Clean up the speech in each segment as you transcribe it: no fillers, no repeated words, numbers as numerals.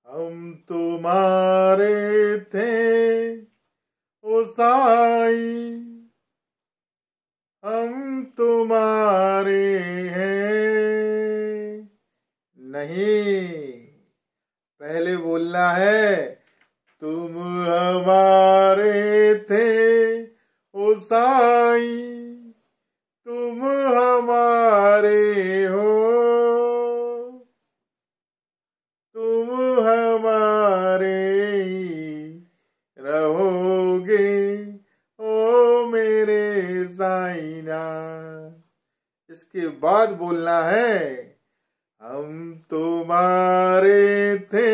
हम तुम्हारे थे ओ साईं, हम तुम्हारे हैं नहीं। पहले बोलना है तुम हमारे थे ओ साईं, तुम हमारे हो, तुम हमारे रहोगे ओ मेरे साईना। इसके बाद बोलना है हम तुम्हारे थे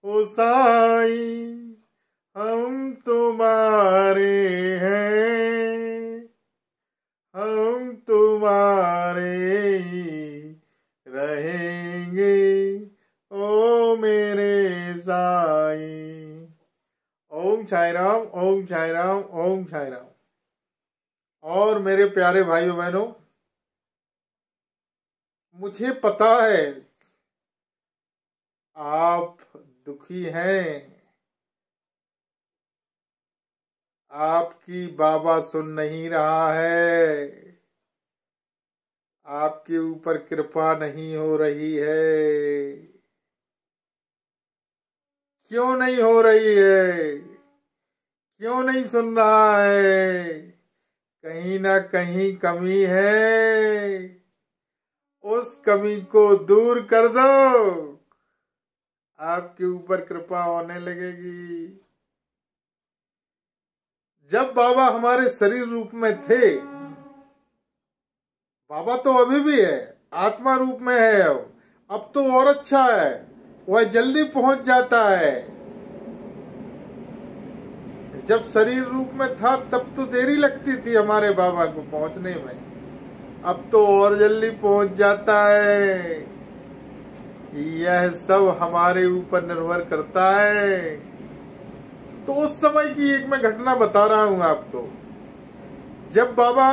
ओ साईं, हम तुम्हारे हैं, हम तुम्हारे रहेंगे ओ मेरे साईं। ओम साई राम, ओम साई राम, ओम साई राम। और मेरे प्यारे भाइयों बहनों, मुझे पता है आप दुखी हैं, आपकी बाबा सुन नहीं रहा है, आपके ऊपर कृपा नहीं हो रही है। क्यों नहीं हो रही है? क्यों नहीं सुन रहा है? कहीं ना कहीं कमी है, उस कमी को दूर कर दो, आपके ऊपर कृपा होने लगेगी। जब बाबा हमारे शरीर रूप में थे, बाबा तो अभी भी है, आत्मा रूप में है, अब तो और अच्छा है, वह जल्दी पहुंच जाता है। जब शरीर रूप में था तब तो देरी लगती थी हमारे बाबा को पहुंचने में, अब तो और जल्दी पहुंच जाता है। यह सब हमारे ऊपर निर्भर करता है। तो उस समय की एक मैं घटना बता रहा हूं आपको। जब बाबा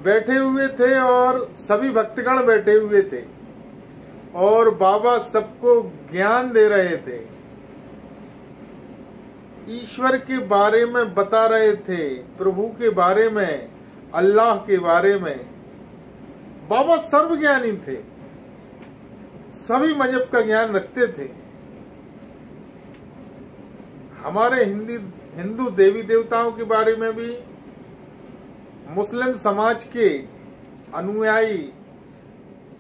बैठे हुए थे और सभी भक्तगण बैठे हुए थे और बाबा सबको ज्ञान दे रहे थे, ईश्वर के बारे में बता रहे थे, प्रभु के बारे में, अल्लाह के बारे में। बाबा सर्वज्ञानी थे, सभी मजहब का ज्ञान रखते थे। हमारे हिंदू देवी देवताओं के बारे में भी, मुस्लिम समाज के अनुयायी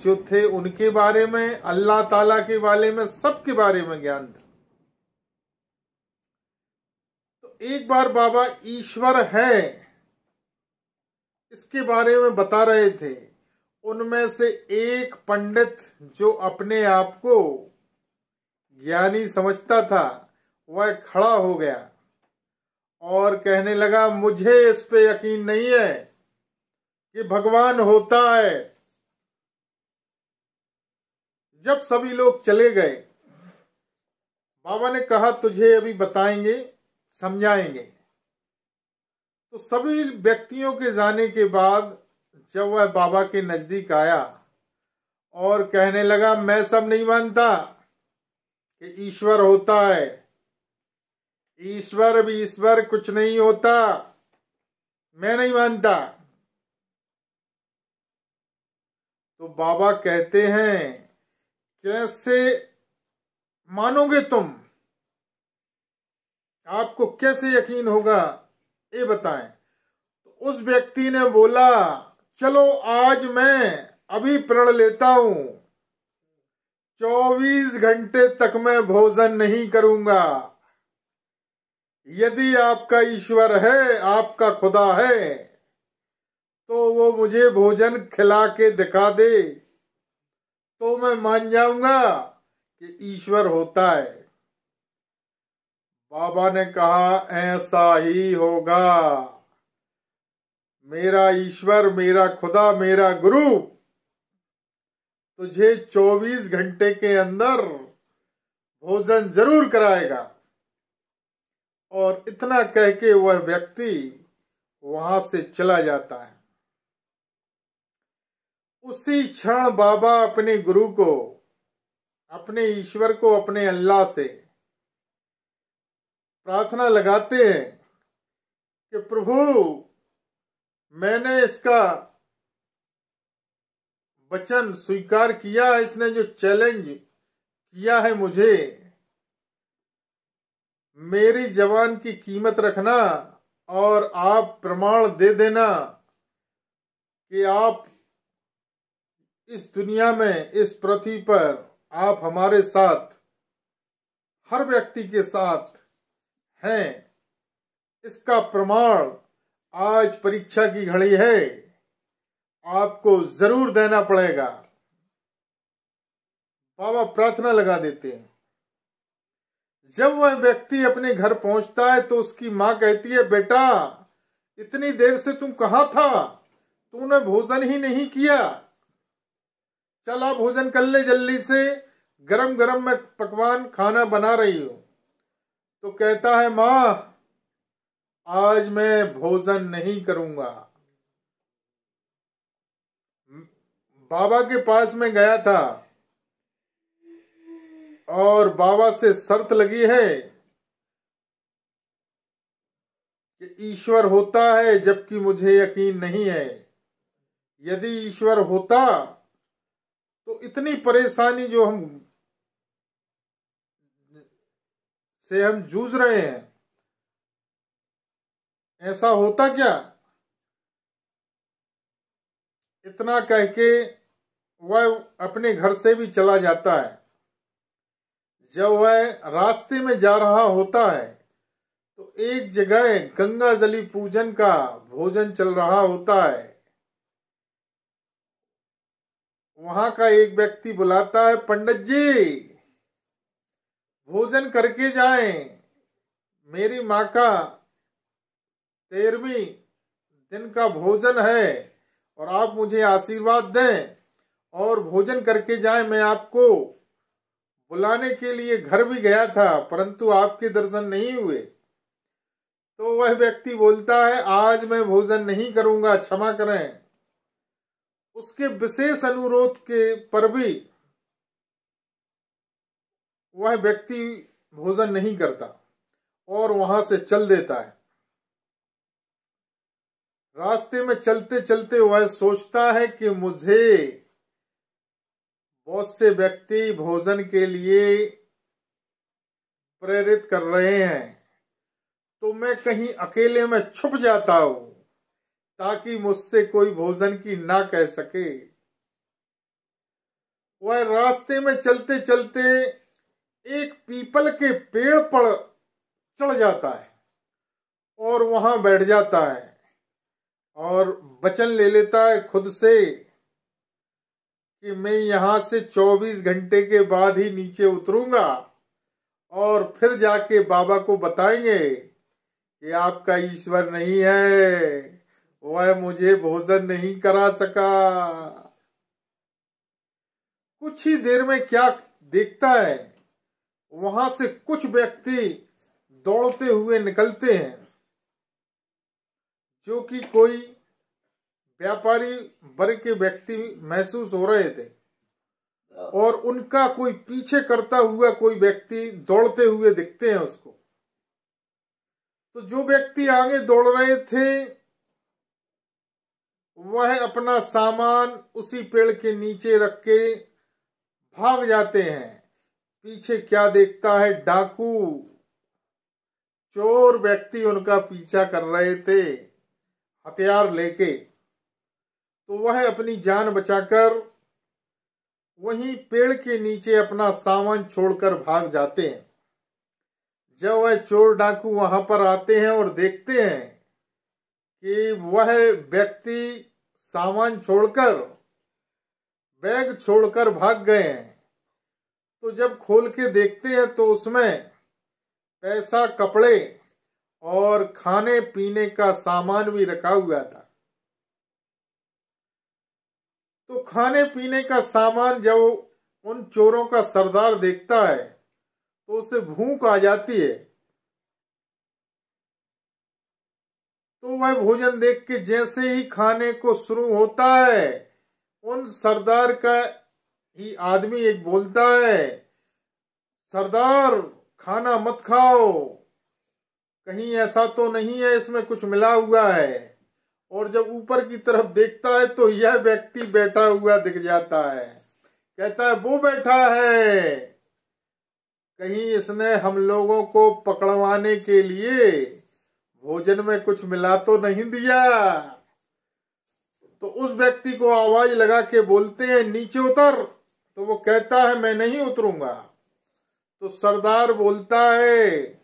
जो थे उनके बारे में, अल्लाह ताला के बारे में, सबके बारे में ज्ञान था। तो एक बार बाबा ईश्वर है इसके बारे में बता रहे थे। उनमें से एक पंडित जो अपने आप को ज्ञानी समझता था, वह खड़ा हो गया और कहने लगा, मुझे इस पे यकीन नहीं है कि भगवान होता है। जब सभी लोग चले गए, बाबा ने कहा तुझे अभी बताएंगे, समझाएंगे। तो सभी व्यक्तियों के जाने के बाद जब वह बाबा के नजदीक आया और कहने लगा, मैं सब नहीं मानता कि ईश्वर होता है, ईश्वर भी ईश्वर कुछ नहीं होता, मैं नहीं मानता। तो बाबा कहते हैं, कैसे मानोगे तुम? आपको कैसे यकीन होगा, ये बताएं। तो उस व्यक्ति ने बोला, चलो आज मैं अभी प्रण लेता हूं, 24 घंटे तक मैं भोजन नहीं करूंगा। यदि आपका ईश्वर है, आपका खुदा है, तो वो मुझे भोजन खिला के दिखा दे तो मैं मान जाऊंगा कि ईश्वर होता है। बाबा ने कहा, ऐसा ही होगा। मेरा ईश्वर, मेरा खुदा, मेरा गुरु तुझे 24 घंटे के अंदर भोजन जरूर कराएगा। और इतना कह के वह व्यक्ति वहां से चला जाता है। उसी क्षण बाबा अपने गुरु को अपने ईश्वर को, अपने अल्लाह से प्रार्थना लगाते हैं कि प्रभु मैंने इसका वचन स्वीकार किया, इसने जो चैलेंज किया है मुझे, मेरी जवान की कीमत रखना और आप प्रमाण दे देना कि आप इस दुनिया में, इस पृथ्वी पर आप हमारे साथ, हर व्यक्ति के साथ हैं। इसका प्रमाण आज परीक्षा की घड़ी है, आपको जरूर देना पड़ेगा। बाबा प्रार्थना लगा देते हैं। जब वह व्यक्ति अपने घर पहुंचता है तो उसकी मां कहती है, बेटा इतनी देर से तुम कहां था, तूने भोजन ही नहीं किया, चला भोजन कर ले जल्दी से, गरम गरम मैं पकवान खाना बना रही हूं। तो कहता है, मां आज मैं भोजन नहीं करूंगा। बाबा के पास में गया था और बाबा से शर्त लगी है कि ईश्वर होता है, जबकि मुझे यकीन नहीं है। यदि ईश्वर होता तो इतनी परेशानी जो हम जूझ रहे हैं, ऐसा होता क्या? इतना कह के वह अपने घर से भी चला जाता है। जब वह रास्ते में जा रहा होता है तो एक जगह गंगा जली पूजन का भोजन चल रहा होता है। वहां का एक व्यक्ति बुलाता है, पंडित जी भोजन करके जाएं, मेरी माँ का 13वीं दिन का भोजन है और आप मुझे आशीर्वाद दें और भोजन करके जाएं। मैं आपको बुलाने के लिए घर भी गया था, परंतु आपके दर्शन नहीं हुए। तो वह व्यक्ति बोलता है, आज मैं भोजन नहीं करूंगा, क्षमा करें। उसके विशेष अनुरोध के पर भी वह व्यक्ति भोजन नहीं करता और वहां से चल देता है। रास्ते में चलते चलते वह सोचता है कि मुझे बहुत से व्यक्ति भोजन के लिए प्रेरित कर रहे हैं, तो मैं कहीं अकेले में छुप जाता हूं ताकि मुझसे कोई भोजन की ना कह सके। वह रास्ते में चलते चलते एक पीपल के पेड़ पर चढ़ जाता है और वहां बैठ जाता है और वचन ले लेता है खुद से कि मैं यहां से 24 घंटे के बाद ही नीचे उतरूंगा और फिर जाके बाबा को बताएंगे कि आपका ईश्वर नहीं है, वह मुझे भोजन नहीं करा सका। कुछ ही देर में क्या देखता है, वहां से कुछ व्यक्ति दौड़ते हुए निकलते हैं, जो कि कोई व्यापारी वर्ग के व्यक्ति महसूस हो रहे थे, और उनका कोई पीछे करता हुआ कोई व्यक्ति दौड़ते हुए दिखते हैं उसको। तो जो व्यक्ति आगे दौड़ रहे थे वह अपना सामान उसी पेड़ के नीचे रख के भाग जाते हैं। पीछे क्या देखता है, डाकू चोर व्यक्ति उनका पीछा कर रहे थे हथियार लेके। तो वह अपनी जान बचाकर वहीं पेड़ के नीचे अपना सामान छोड़कर भाग जाते हैं। जब वह चोर डाकू वहां पर आते हैं और देखते हैं कि वह व्यक्ति सामान छोड़कर, बैग छोड़कर भाग गए हैं, तो जब खोल के देखते हैं तो उसमें पैसा, कपड़े और खाने पीने का सामान भी रखा हुआ था। तो खाने पीने का सामान जब उन चोरों का सरदार देखता है तो उसे भूख आ जाती है। तो वह भोजन देख के जैसे ही खाने को शुरू होता है, उन सरदार का ही आदमी एक बोलता है सरदार खाना मत खाओ, कहीं ऐसा तो नहीं है इसमें कुछ मिला हुआ है। और जब ऊपर की तरफ देखता है तो यह व्यक्ति बैठा हुआ दिख जाता है। कहता है वो बैठा है, कहीं इसने हम लोगों को पकड़वाने के लिए भोजन में कुछ मिला तो नहीं दिया। तो उस व्यक्ति को आवाज लगा के बोलते हैं नीचे उतर। तो वो कहता है मैं नहीं उतरूंगा। तो सरदार बोलता है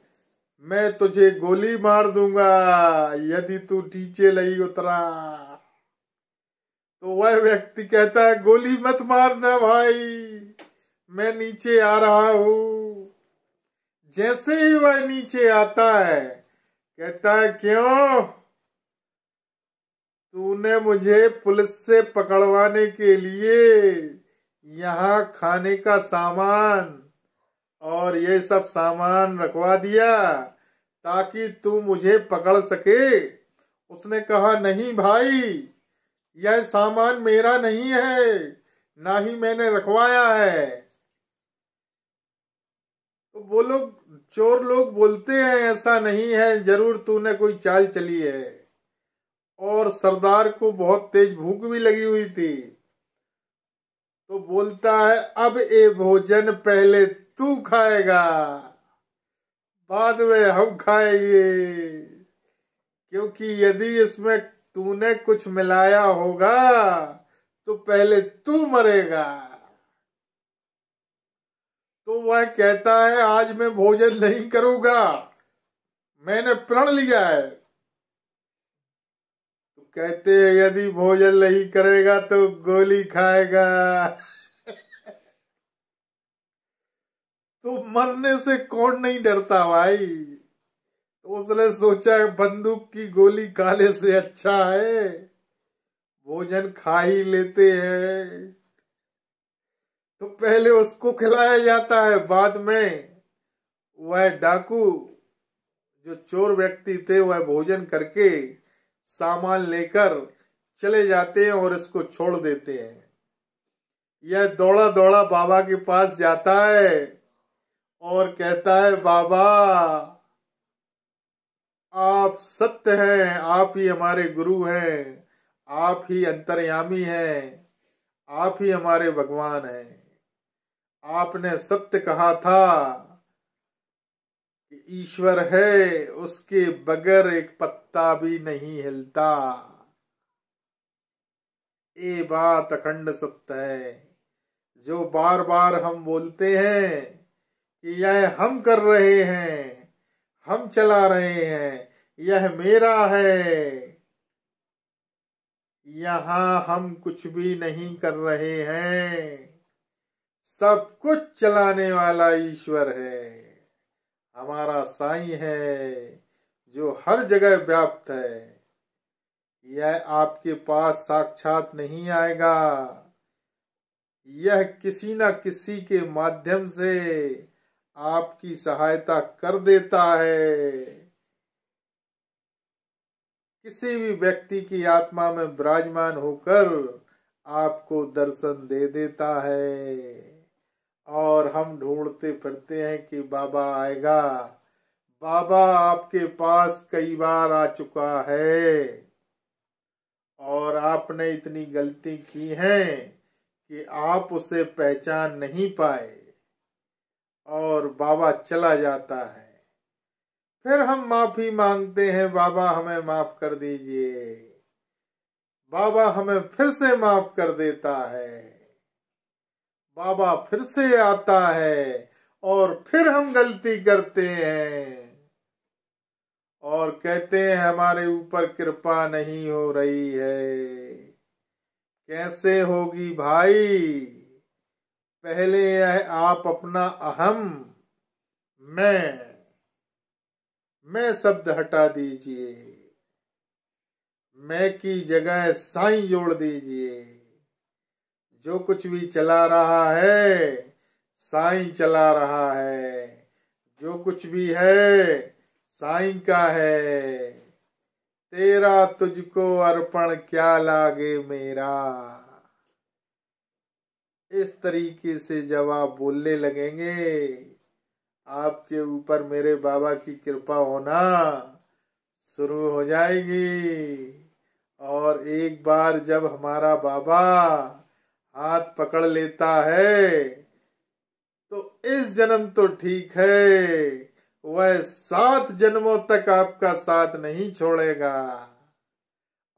मैं तुझे गोली मार दूंगा यदि तू नीचे नहीं उतरा। तो वह व्यक्ति कहता है गोली मत मारना भाई, मैं नीचे आ रहा हूं। जैसे ही वह नीचे आता है कहता है क्यों, तूने मुझे पुलिस से पकड़वाने के लिए यहाँ खाने का सामान और ये सब सामान रखवा दिया ताकि तू मुझे पकड़ सके। उसने कहा नहीं भाई, यह सामान मेरा नहीं है, ना ही मैंने रखवाया है। तो वो लोग चोर लोग बोलते हैं ऐसा नहीं है, जरूर तूने कोई चाल चली है। और सरदार को बहुत तेज भूख भी लगी हुई थी। तो बोलता है अब ये भोजन पहले तू खाएगा, बाद में हम खाएंगे, क्योंकि यदि इसमें तूने कुछ मिलाया होगा तो पहले तू मरेगा। तो वह कहता है आज मैं भोजन नहीं करूंगा, मैंने प्रण लिया है। तो कहते हैं यदि भोजन नहीं करेगा तो गोली खाएगा। तो मरने से कौन नहीं डरता भाई। तो उसने सोचा बंदूक की गोली खाने से अच्छा है भोजन खा ही लेते हैं। तो पहले उसको खिलाया जाता है, बाद में वह डाकू जो चोर व्यक्ति थे वह भोजन करके सामान लेकर चले जाते हैं और इसको छोड़ देते हैं। यह दौड़ा दौड़ा बाबा के पास जाता है और कहता है बाबा आप सत्य हैं, आप ही हमारे गुरु हैं, आप ही अंतर्यामी हैं, आप ही हमारे भगवान हैं। आपने सत्य कहा था कि ईश्वर है उसके बगैर एक पत्ता भी नहीं हिलता। ये बात अखंड सत्य है जो बार बार हम बोलते हैं कि यह हम कर रहे हैं, हम चला रहे हैं, यह मेरा है। यहाँ हम कुछ भी नहीं कर रहे हैं, सब कुछ चलाने वाला ईश्वर है, हमारा साईं है जो हर जगह व्याप्त है। यह आपके पास साक्षात नहीं आएगा, यह किसी न किसी के माध्यम से आपकी सहायता कर देता है। किसी भी व्यक्ति की आत्मा में विराजमान होकर आपको दर्शन दे देता है। और हम ढूंढते फिरते हैं कि बाबा आएगा। बाबा आपके पास कई बार आ चुका है और आपने इतनी गलती की है कि आप उसे पहचान नहीं पाए और बाबा चला जाता है। फिर हम माफी मांगते हैं बाबा हमें माफ कर दीजिए। बाबा हमें फिर से माफ कर देता है। बाबा फिर से आता है और फिर हम गलती करते हैं और कहते हैं हमारे ऊपर कृपा नहीं हो रही है। कैसे होगी भाई? पहले आप अपना अहम मैं शब्द हटा दीजिए, मैं की जगह साईं जोड़ दीजिए। जो कुछ भी चला रहा है साईं चला रहा है, जो कुछ भी है साईं का है। तेरा तुझको अर्पण क्या लागे मेरा। इस तरीके से जब आप बोलने लगेंगे आपके ऊपर मेरे बाबा की कृपा होना शुरू हो जाएगी। और एक बार जब हमारा बाबा हाथ पकड़ लेता है तो इस जन्म तो ठीक है, वह 7 जन्मों तक आपका साथ नहीं छोड़ेगा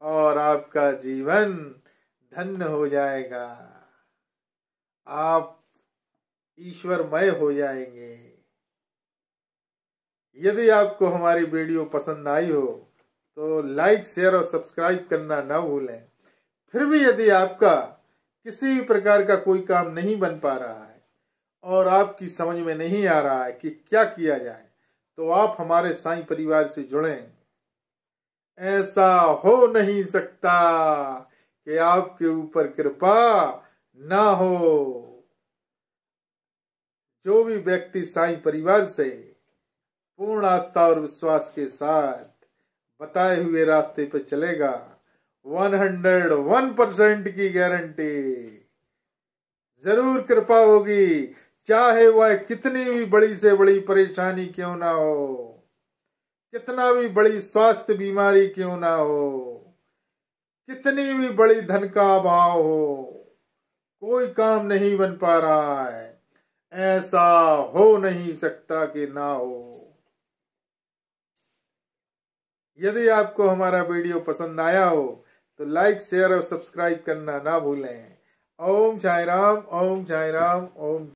और आपका जीवन धन्य हो जाएगा। आप ईश्वरमय हो जाएंगे। यदि आपको हमारी वीडियो पसंद आई हो तो लाइक, शेयर और सब्सक्राइब करना ना भूलें। फिर भी यदि आपका किसी भी प्रकार का कोई काम नहीं बन पा रहा है और आपकी समझ में नहीं आ रहा है कि क्या किया जाए, तो आप हमारे साईं परिवार से जुड़ें। ऐसा हो नहीं सकता कि आपके ऊपर कृपा ना हो। जो भी व्यक्ति साईं परिवार से पूर्ण आस्था और विश्वास के साथ बताए हुए रास्ते पर चलेगा, 101% की गारंटी जरूर कृपा होगी। चाहे वह कितनी भी बड़ी से बड़ी परेशानी क्यों ना हो, कितना भी बड़ी स्वास्थ्य बीमारी क्यों ना हो, कितनी भी बड़ी धन का अभाव हो, कोई काम नहीं बन पा रहा है, ऐसा हो नहीं सकता कि ना हो। यदि आपको हमारा वीडियो पसंद आया हो तो लाइक, शेयर और सब्सक्राइब करना ना भूलें। ओम साई राम, ओम साई राम, ओम।